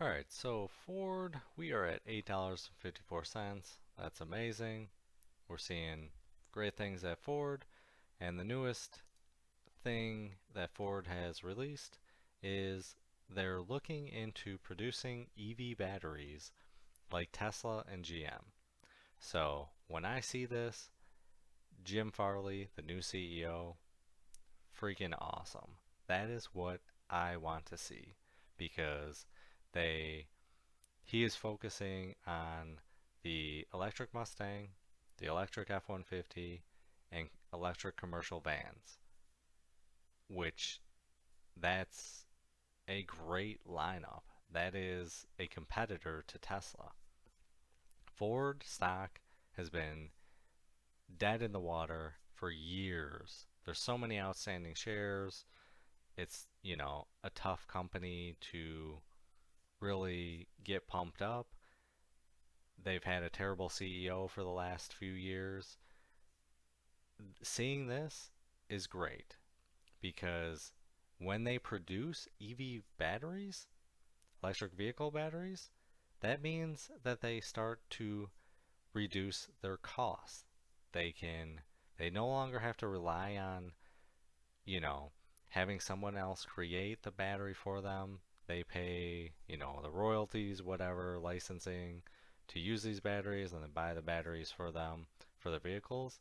All right, so Ford, we are at $8.54. That's amazing. We're seeing great things at Ford, and the newest thing that Ford has released is they're looking into producing EV batteries like Tesla and GM. So when I see this, Jim Farley, the new CEO, freaking awesome. That is what I want to see because they he is focusing on the electric Mustang, the electric F-150, and electric commercial vans, which that's a great lineup. That is a competitor to Tesla. Ford stock has been dead in the water for years. There's so many outstanding shares. It's a tough company to really get pumped up. They've had a terrible CEO for the last few years. Seeing this is great because when they produce EV batteries, electric vehicle batteries, that means that they start to reduce their costs. They can they no longer have to rely on, you know, having someone else create the battery for them. They pay, the royalties, whatever, licensing to use these batteries and then buy the batteries for them for their vehicles.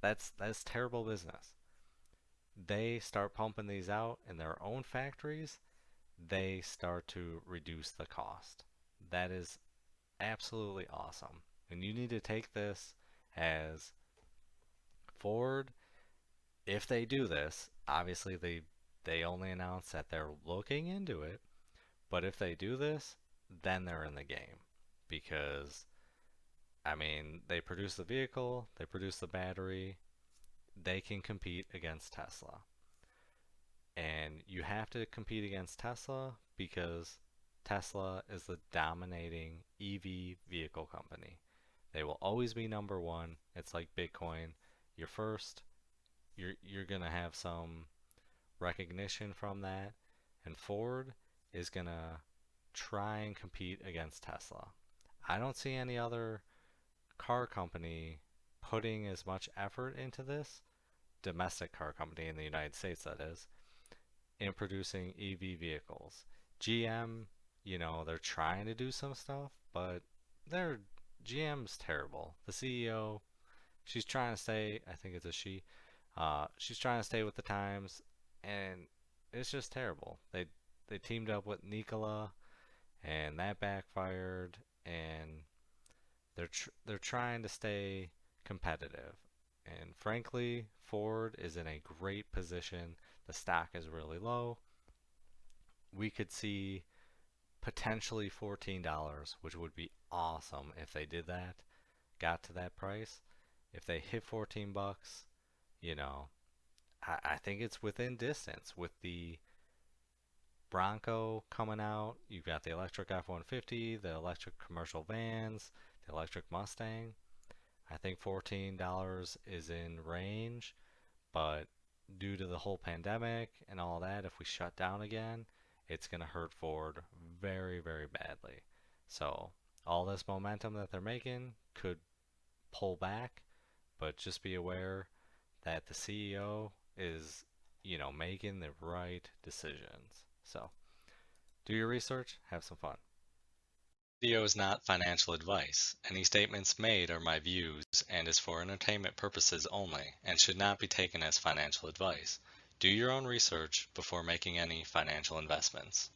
That's terrible business. They start pumping these out in their own factories, they start to reduce the cost. That is absolutely awesome. And you need to take this as Ford, if they do this, obviously they only announce that they're looking into it, but if they do this, then they're in the game because they produce the vehicle, they produce the battery, they can compete against Tesla. And you have to compete against Tesla because Tesla is the dominating EV vehicle company. They will always be number one. It's like Bitcoin. You're first, you're gonna have some recognition from that, and Ford is gonna try and compete against Tesla. I don't see any other car company putting as much effort into this, domestic car company in the United States that is, in producing EV vehicles. GM, they're trying to do some stuff, but they're GM's terrible. The CEO, she's trying to stay, I think it's a she, she's trying to stay with the times, and it's just terrible. They teamed up with Nikola, and that backfired, and they're trying to stay competitive. And frankly, Ford is in a great position. The stock is really low. We could see potentially $14, which would be awesome if they did that, got to that price. If they hit 14 bucks, you know, I think it's within distance with the Bronco coming out. You've got the electric F-150, the electric commercial vans, the electric Mustang. I think $14 is in range, but due to the whole pandemic and all that, if we shut down again, it's going to hurt Ford very, very badly. So, all this momentum that they're making could pull back, but just be aware that the CEO is, making the right decisions. So, do your research, have some fun. Video is not financial advice. Any statements made are my views and is for entertainment purposes only and should not be taken as financial advice. Do your own research before making any financial investments.